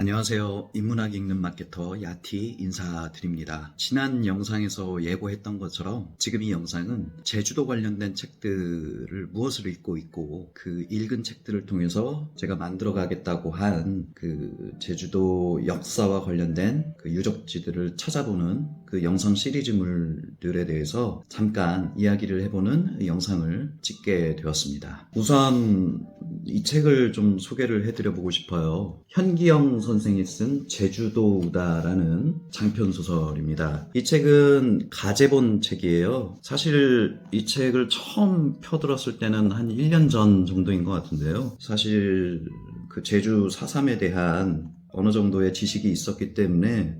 안녕하세요. 인문학 읽는 마케터 야티 인사드립니다. 지난 영상에서 예고했던 것처럼 지금 이 영상은 제주도 관련된 책들을 무엇을 읽고 있고 그 읽은 책들을 통해서 제가 만들어 가겠다고 한 그 제주도 역사와 관련된 그 유적지들을 찾아보는 그 영상 시리즈물들에 대해서 잠깐 이야기를 해보는 영상을 찍게 되었습니다. 우선 이 책을 좀 소개를 해드려보고 싶어요. 현기영 선생이 쓴 제주도우다라는 장편소설입니다. 이 책은 가제본 책이에요. 사실 이 책을 처음 펴들었을 때는 한 1년 전 정도인 것 같은데요. 사실 그 제주 4.3에 대한 어느 정도의 지식이 있었기 때문에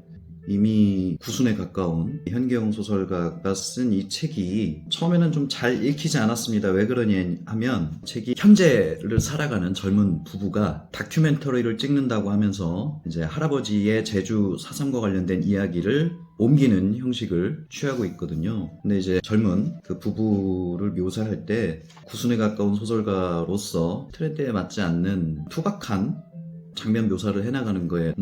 이미 구순에 가까운 현기영 소설가가 쓴 이 책이 처음에는 좀 잘 읽히지 않았습니다. 왜 그러냐 하면 책이 현재를 살아가는 젊은 부부가 다큐멘터리를 찍는다고 하면서 이제 할아버지의 제주 4.3과 관련된 이야기를 옮기는 형식을 취하고 있거든요. 근데 이제 젊은 그 부부를 묘사할 때 구순에 가까운 소설가로서 트렌드에 맞지 않는 투박한 장면 묘사를 해나가는 거에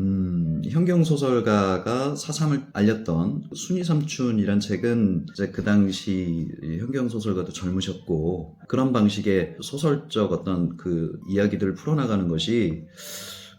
현경 소설가가 4.3을 알렸던 순이삼춘이란 책은 이제 그 당시 현경 소설가도 젊으셨고 그런 방식의 소설적 어떤 그 이야기들을 풀어나가는 것이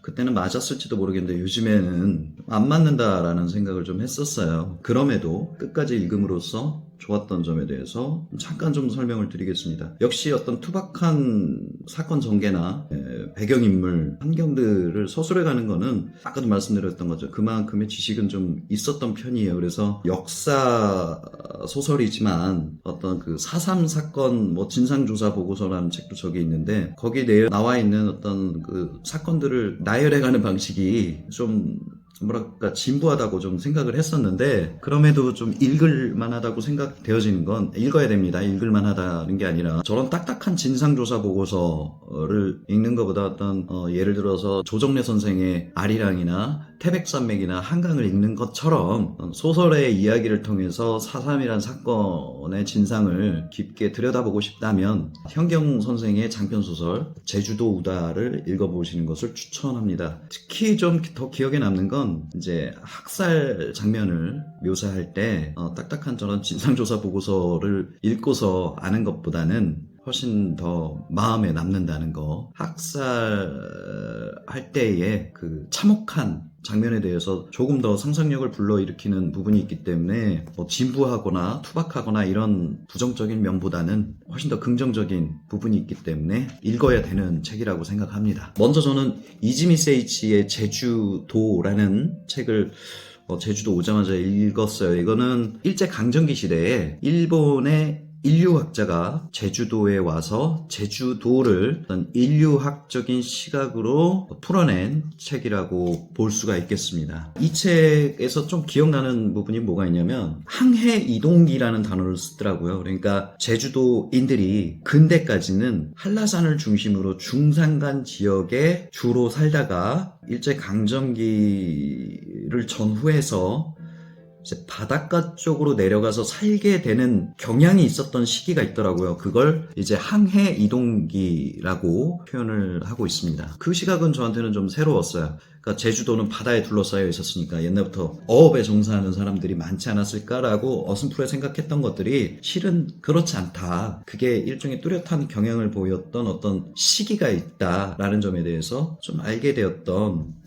그때는 맞았을지도 모르겠는데 요즘에는 안 맞는다라는 생각을 좀 했었어요. 그럼에도 끝까지 읽음으로써 좋았던 점에 대해서 잠깐 좀 설명을 드리겠습니다. 역시 어떤 투박한 사건 전개나 배경인물, 환경들을 서술해가는 거는 아까도 말씀드렸던 거죠. 그만큼의 지식은 좀 있었던 편이에요. 그래서 역사 소설이지만 어떤 그 4.3 사건 진상조사 보고서라는 책도 저기 있는데 거기에 나와 있는 어떤 그 사건들을 나열해가는 방식이 좀 뭐랄까 진부하다고 좀 생각을 했었는데 그럼에도 좀 읽을 만하다고 생각되어지는 건 읽어야 됩니다. 읽을 만하다는 게 아니라 저런 딱딱한 진상조사 보고서를 읽는 것보다 어떤 예를 들어서 조정래 선생의 아리랑이나 태백산맥이나 한강을 읽는 것처럼 소설의 이야기를 통해서 4.3이란 사건의 진상을 깊게 들여다보고 싶다면 현경 선생의 장편소설 제주도 우다를 읽어보시는 것을 추천합니다. 특히 좀 더 기억에 남는 건 이제 학살 장면을 묘사할 때 딱딱한 저런 진상조사 보고서를 읽고서 아는 것보다는 훨씬 더 마음에 남는다는 거. 학살할 때의 그 참혹한 장면에 대해서 조금 더 상상력을 불러일으키는 부분이 있기 때문에 진부하거나 투박하거나 이런 부정적인 면보다는 훨씬 더 긍정적인 부분이 있기 때문에 읽어야 되는 책이라고 생각합니다. 먼저 저는 이지미 세이치의 제주도라는 책을 제주도 오자마자 읽었어요. 이거는 일제강점기 시대에 일본의 인류학자가 제주도에 와서 제주도를 어떤 인류학적인 시각으로 풀어낸 책이라고 볼 수가 있겠습니다. 이 책에서 좀 기억나는 부분이 뭐가 있냐면 항해 이동기라는 단어를 쓰더라고요. 그러니까 제주도인들이 근대까지는 한라산을 중심으로 중산간 지역에 주로 살다가 일제강점기를 전후해서 이제 바닷가 쪽으로 내려가서 살게 되는 경향이 있었던 시기가 있더라고요. 그걸 이제 항해 이동기라고 표현을 하고 있습니다. 그 시각은 저한테는 좀 새로웠어요. 그러니까 제주도는 바다에 둘러싸여 있었으니까 옛날부터 어업에 종사하는 사람들이 많지 않았을까라고 어슴푸레 생각했던 것들이 실은 그렇지 않다. 그게 일종의 뚜렷한 경향을 보였던 어떤 시기가 있다라는 점에 대해서 좀 알게 되었던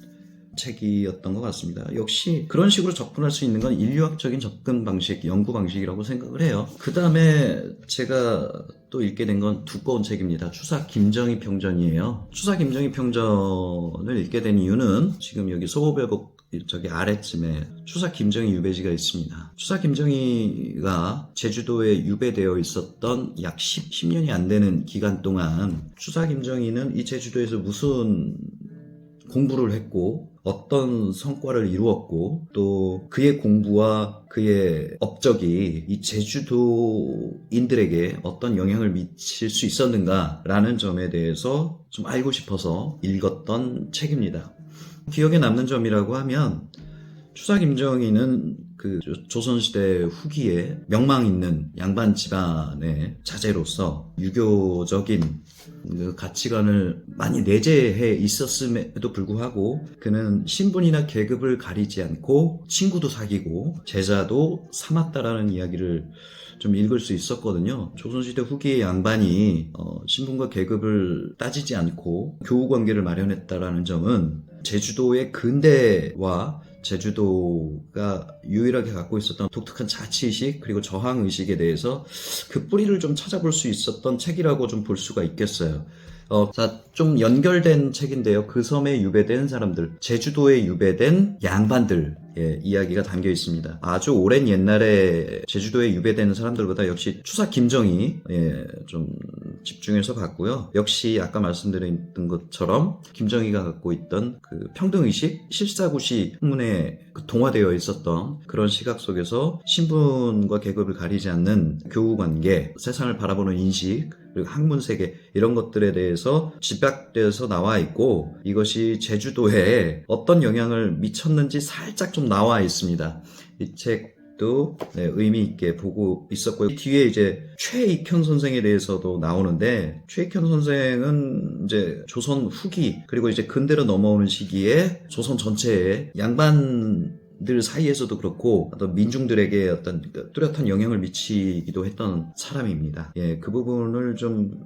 책이었던 것 같습니다. 역시 그런 식으로 접근할 수 있는 건 인류학적인 접근 방식, 연구 방식이라고 생각을 해요. 그 다음에 제가 또 읽게 된 건 두꺼운 책입니다. 추사 김정희 평전이에요. 추사 김정희 평전을 읽게 된 이유는 지금 여기 소고별곡 저기 아래쯤에 추사 김정희 유배지가 있습니다. 추사 김정희가 제주도에 유배되어 있었던 약 10년이 안 되는 기간 동안 추사 김정희는 이 제주도에서 무슨 공부를 했고 어떤 성과를 이루었고 또 그의 공부와 그의 업적이 이 제주도인들에게 어떤 영향을 미칠 수 있었는가라는 점에 대해서 좀 알고 싶어서 읽었던 책입니다. 기억에 남는 점이라고 하면 추사 김정희는 그 조선시대 후기에 명망 있는 양반 집안의 자제로서 유교적인 그 가치관을 많이 내재해 있었음에도 불구하고 그는 신분이나 계급을 가리지 않고 친구도 사귀고 제자도 삼았다라는 이야기를 좀 읽을 수 있었거든요. 조선시대 후기의 양반이 신분과 계급을 따지지 않고 교우 관계를 마련했다라는 점은 제주도의 근대와 제주도가 유일하게 갖고 있었던 독특한 자치의식 그리고 저항의식에 대해서 그 뿌리를 좀 찾아볼 수 있었던 책이라고 좀 볼 수가 있겠어요. 자, 좀 연결된 책인데요. 그 섬에 유배된 사람들, 제주도에 유배된 양반들 이야기가 담겨 있습니다. 아주 오랜 옛날에 제주도에 유배되는 사람들보다 역시 추사 김정희 좀 집중해서 봤고요. 역시 아까 말씀드렸던 것처럼 김정희가 갖고 있던 그 평등의식, 실사구시 학문에 동화되어 있었던 그런 시각 속에서 신분과 계급을 가리지 않는 교우관계, 세상을 바라보는 인식, 그리고 학문세계 이런 것들에 대해서 집약되어서 나와 있고 이것이 제주도에 어떤 영향을 미쳤는지 살짝 좀 나와 있습니다. 이 책도 의미 있게 보고 있었고요. 뒤에 이제 최익현 선생에 대해서도 나오는데 최익현 선생은 이제 조선 후기 그리고 이제 근대로 넘어오는 시기에 조선 전체에 양반들 사이에서도 그렇고 어떤 민중들에게 어떤 뚜렷한 영향을 미치기도 했던 사람입니다. 그 부분을 좀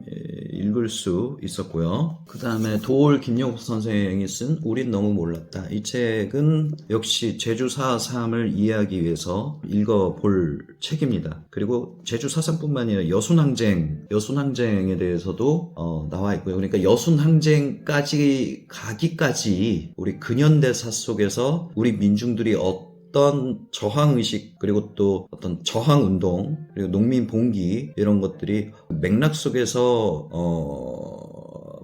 읽을 수 있었고요. 그 다음에 도올 김영국 선생이 쓴 우린 너무 몰랐다. 이 책은 역시 제주 4.3을 이해하기 위해서 읽어볼 책입니다. 그리고 제주 4.3뿐만 아니라 여순항쟁에 대해서도 나와 있고요. 그러니까 여순항쟁까지 가기까지 우리 근현대사 속에서 우리 민중들이 어떤 저항의식 그리고 또 어떤 저항운동 그리고 농민봉기 이런 것들이 맥락 속에서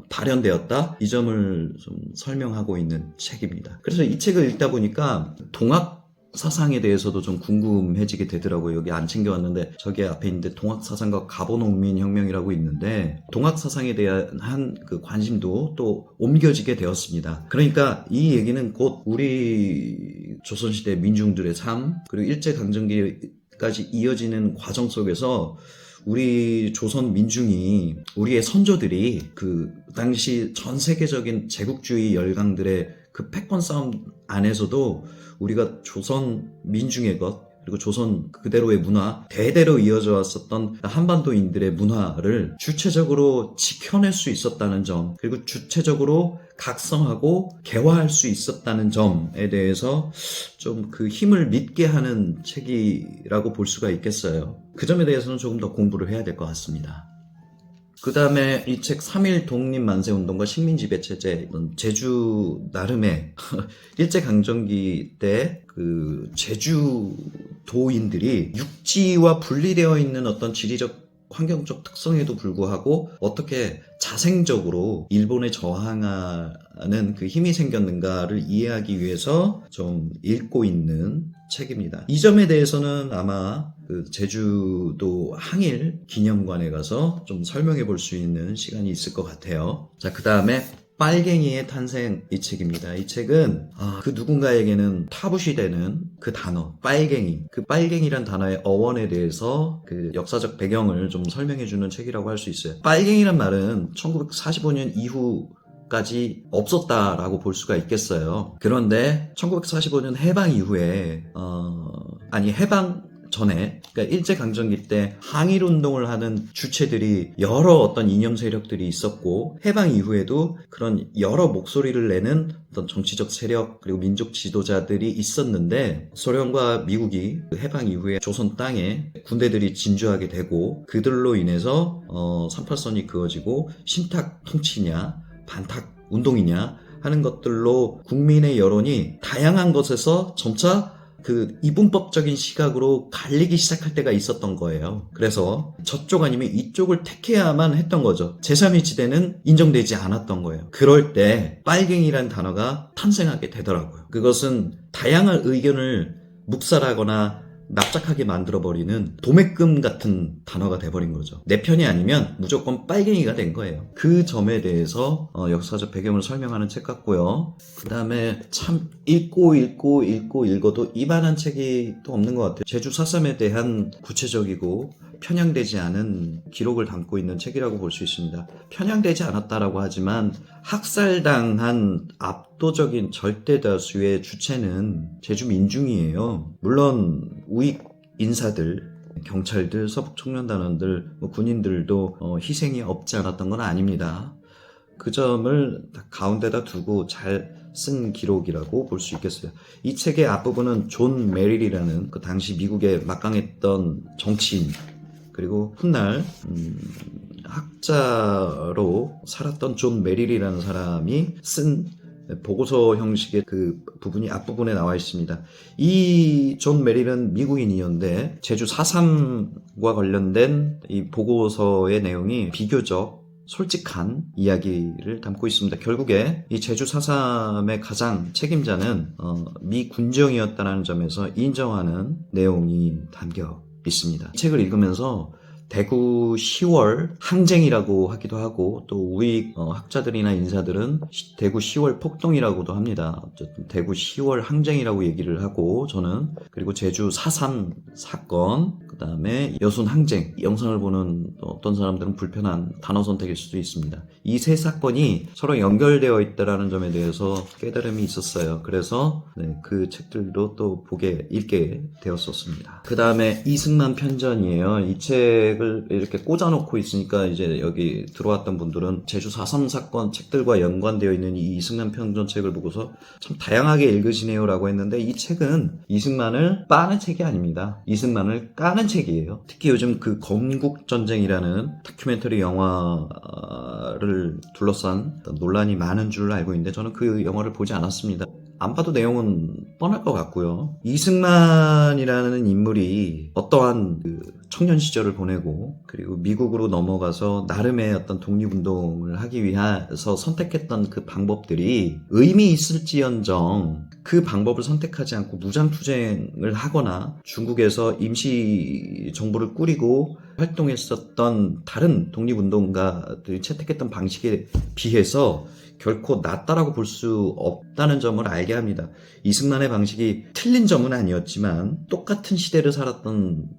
발현되었다 이 점을 좀 설명하고 있는 책입니다. 그래서 이 책을 읽다 보니까 동학 사상에 대해서도 좀 궁금해지게 되더라고요. 여기 안 챙겨왔는데 저기 앞에 있는데 동학사상과 가보농민혁명이라고 있는데 동학사상에 대한 그 관심도 또 옮겨지게 되었습니다. 그러니까 이 얘기는 곧 우리 조선시대 민중들의 삶 그리고 일제강점기까지 이어지는 과정 속에서 우리 조선 민중이 우리의 선조들이 그 당시 전 세계적인 제국주의 열강들의 그 패권 싸움 안에서도 우리가 조선 민중의 것 그리고 조선 그대로의 문화 대대로 이어져 왔었던 한반도인들의 문화를 주체적으로 지켜낼 수 있었다는 점 그리고 주체적으로 각성하고 개화할 수 있었다는 점에 대해서 좀 그 힘을 믿게 하는 책이라고 볼 수가 있겠어요. 그 점에 대해서는 조금 더 공부를 해야 될 것 같습니다. 그 다음에 이 책 3.1 독립만세운동과 식민지배체제 제주 나름의 일제강점기 때 그 제주도인들이 육지와 분리되어 있는 어떤 지리적 환경적 특성에도 불구하고 어떻게 자생적으로 일본에 저항하는 그 힘이 생겼는가를 이해하기 위해서 좀 읽고 있는 책입니다. 이 점에 대해서는 아마 그 제주도 항일 기념관에 가서 좀 설명해 볼 수 있는 시간이 있을 것 같아요. 자, 그 다음에 빨갱이의 탄생 이 책입니다. 이 책은 그 누군가에게는 타부시되는 그 단어 빨갱이 그 빨갱이란 단어의 어원에 대해서 그 역사적 배경을 좀 설명해주는 책이라고 할 수 있어요. 빨갱이란 말은 1945년 이후까지 없었다라고 볼 수가 있겠어요. 그런데 1945년 해방 이후에 해방 전에 그러니까 일제강점기 때 항일운동을 하는 주체들이 여러 어떤 이념 세력들이 있었고 해방 이후에도 그런 여러 목소리를 내는 어떤 정치적 세력 그리고 민족 지도자들이 있었는데 소련과 미국이 해방 이후에 조선 땅에 군대들이 진주하게 되고 그들로 인해서 38선이 그어지고 신탁 통치냐 반탁 운동이냐 하는 것들로 국민의 여론이 다양한 것에서 점차 그 이분법적인 시각으로 갈리기 시작할 때가 있었던 거예요. 그래서 저쪽 아니면 이쪽을 택해야만 했던 거죠. 제3의 지대는 인정되지 않았던 거예요. 그럴 때 빨갱이란 단어가 탄생하게 되더라고요. 그것은 다양한 의견을 묵살하거나 납작하게 만들어버리는 도매금 같은 단어가 돼버린 거죠. 내 편이 아니면 무조건 빨갱이가 된 거예요. 그 점에 대해서 역사적 배경을 설명하는 책 같고요. 그 다음에 참 읽어도 이만한 책이 또 없는 것 같아요. 제주 4.3에 대한 구체적이고 편향되지 않은 기록을 담고 있는 책이라고 볼 수 있습니다. 편향되지 않았다라고 하지만 학살당한 압도적인 절대 다수의 주체는 제주 민중이에요. 물론 우익 인사들, 경찰들, 서북청년단원들, 군인들도 희생이 없지 않았던 건 아닙니다. 그 점을 가운데다 두고 잘 쓴 기록이라고 볼 수 있겠어요. 이 책의 앞부분은 존 메릴이라는 그 당시 미국에 막강했던 정치인, 그리고 훗날 학자로 살았던 존 메릴이라는 사람이 쓴 보고서 형식의 그 부분이 앞부분에 나와 있습니다. 이 존 메릴은 미국인이었는데 제주 4.3과 관련된 이 보고서의 내용이 비교적 솔직한 이야기를 담고 있습니다. 결국에 이 제주 4.3의 가장 책임자는 미 군정이었다는 점에서 인정하는 내용이 담겨 있습니다. 이 책을 읽으면서 대구 10월 항쟁이라고 하기도 하고, 또 우익 학자들이나 인사들은 대구 10월 폭동이라고도 합니다. 어쨌든 대구 10월 항쟁이라고 얘기를 하고, 저는 그리고 제주 4.3 사건, 그 다음에 여순 항쟁, 이 영상을 보는 어떤 사람들은 불편한 단어 선택일 수도 있습니다. 이 세 사건이 서로 연결되어 있다는 점에 대해서 깨달음이 있었어요. 그래서 그 책들도 또 읽게 되었었습니다. 그 다음에 이승만 편전이에요. 이 책을 이렇게 꽂아놓고 있으니까 이제 여기 들어왔던 분들은 제주 4.3 사건 책들과 연관되어 있는 이 이승만 편전 책을 보고서 참 다양하게 읽으시네요 라고 했는데, 이 책은 이승만을 빠는 책이 아닙니다. 이승만을 까는 책이에요. 특히 요즘 그 건국전쟁이라는 다큐멘터리 영화를 둘러싼 논란이 많은 줄 알고 있는데, 저는 그 영화를 보지 않았습니다. 안 봐도 내용은 뻔할 것 같고요. 이승만이라는 인물이 어떠한 청년 시절을 보내고, 그리고 미국으로 넘어가서 나름의 어떤 독립운동을 하기 위해서 선택했던 그 방법들이 의미 있을지언정 그 방법을 선택하지 않고 무장투쟁을 하거나 중국에서 임시정부를 꾸리고 활동했었던 다른 독립운동가들이 채택했던 방식에 비해서 결코 낫다라고 볼 수 없다는 점을 알게 합니다. 이승만의 방식이 틀린 점은 아니었지만 똑같은 시대를 살았던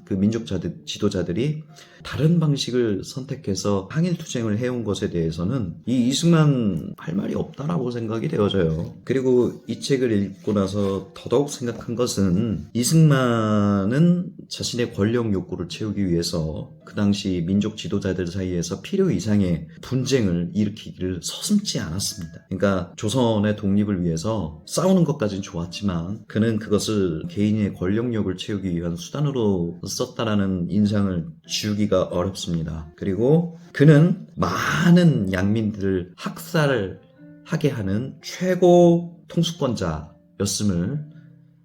그 민족 지도자들이 다른 방식을 선택해서 항일투쟁을 해온 것에 대해서는 이 이승만 할 말이 없다라고 생각이 되어져요. 그리고 이 책을 읽고 나서 더더욱 생각한 것은, 이승만은 자신의 권력 욕구를 채우기 위해서 그 당시 민족 지도자들 사이에서 필요 이상의 분쟁을 일으키기를 서슴지 않았습니다. 그러니까 조선의 독립을 위해서 싸우는 것까지는 좋았지만 그는 그것을 개인의 권력욕을 채우기 위한 수단으로 썼다라는 인상을 지우기가 어렵습니다. 그리고 그는 많은 양민들을 학살하게 하는 최고 통수권자였음을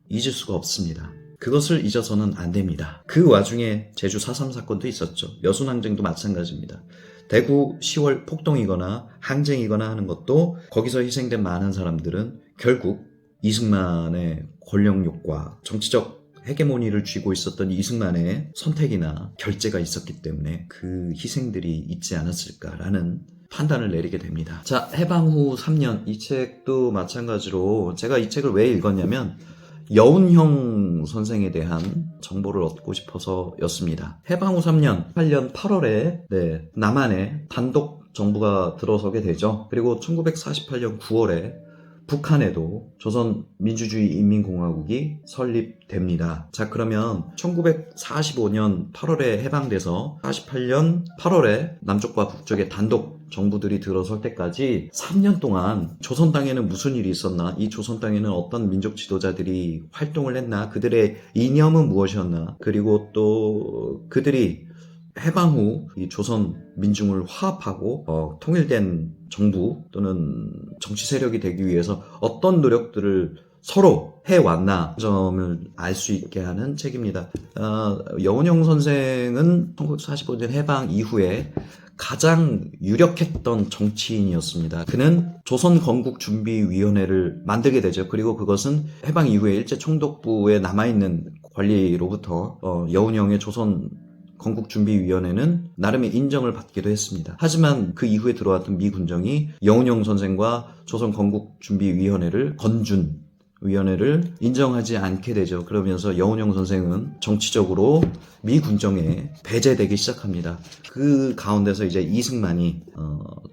잊을 수가 없습니다. 그것을 잊어서는 안 됩니다. 그 와중에 제주 4.3 사건도 있었죠. 여순항쟁도 마찬가지입니다. 대구 10월 폭동이거나 항쟁이거나 하는 것도 거기서 희생된 많은 사람들은 결국 이승만의 권력욕과 정치적 헤게모니를 쥐고 있었던 이승만의 선택이나 결재가 있었기 때문에 그 희생들이 있지 않았을까라는 판단을 내리게 됩니다. 자, 해방 후 3년, 이 책도 마찬가지로 제가 이 책을 왜 읽었냐면 여운형 선생에 대한 정보를 얻고 싶어서였습니다. 해방 후 3년, 8년 8월에 남한에 단독 정부가 들어서게 되죠. 그리고 1948년 9월에 북한에도 조선민주주의인민공화국이 설립됩니다. 자, 그러면 1945년 8월에 해방돼서 48년 8월에 남쪽과 북쪽에 단독 정부들이 들어설 때까지 3년 동안 조선 땅에는 무슨 일이 있었나, 이 조선 땅에는 어떤 민족 지도자들이 활동을 했나, 그들의 이념은 무엇이었나, 그리고 또 그들이 해방 후 이 조선 민중을 화합하고 통일된 정부 또는 정치 세력이 되기 위해서 어떤 노력들을 서로 해왔나 점을 알 수 있게 하는 책입니다. 여운형 선생은 1945년 해방 이후에 가장 유력했던 정치인이었습니다. 그는 조선건국준비위원회를 만들게 되죠. 그리고 그것은 해방 이후에 일제총독부에 남아있는 관리로부터 여운형의 조선 건국준비위원회는 나름의 인정을 받기도 했습니다. 하지만 그 이후에 들어왔던 미 군정이 여운형 선생과 조선 건국준비위원회를 위원회를 인정하지 않게 되죠. 그러면서 여운형 선생은 정치적으로 미 군정에 배제되기 시작합니다. 그 가운데서 이제 이승만이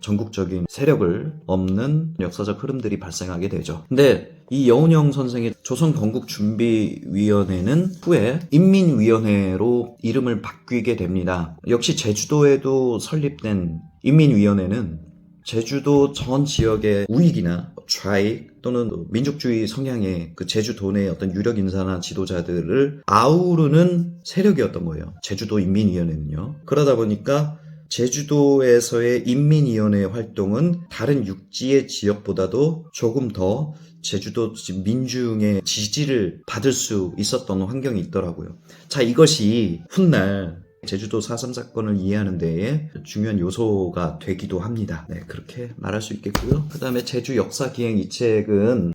전국적인 세력을 없는 역사적 흐름들이 발생하게 되죠. 근데 이 여운형 선생의 조선 건국준비위원회는 후에 인민위원회로 이름을 바뀌게 됩니다. 역시 제주도에도 설립된 인민위원회는 제주도 전 지역의 우익이나 좌익 또는 민족주의 성향의 그 제주도 내 어떤 유력 인사나 지도자들을 아우르는 세력이었던 거예요. 제주도 인민위원회는요. 그러다 보니까 제주도에서의 인민위원회 활동은 다른 육지의 지역보다도 조금 더 제주도 민중의 지지를 받을 수 있었던 환경이 있더라고요. 자, 이것이 훗날 제주도 4.3 사건을 이해하는 데에 중요한 요소가 되기도 합니다. 네, 그렇게 말할 수 있겠고요. 그 다음에 제주 역사 기행 이 책은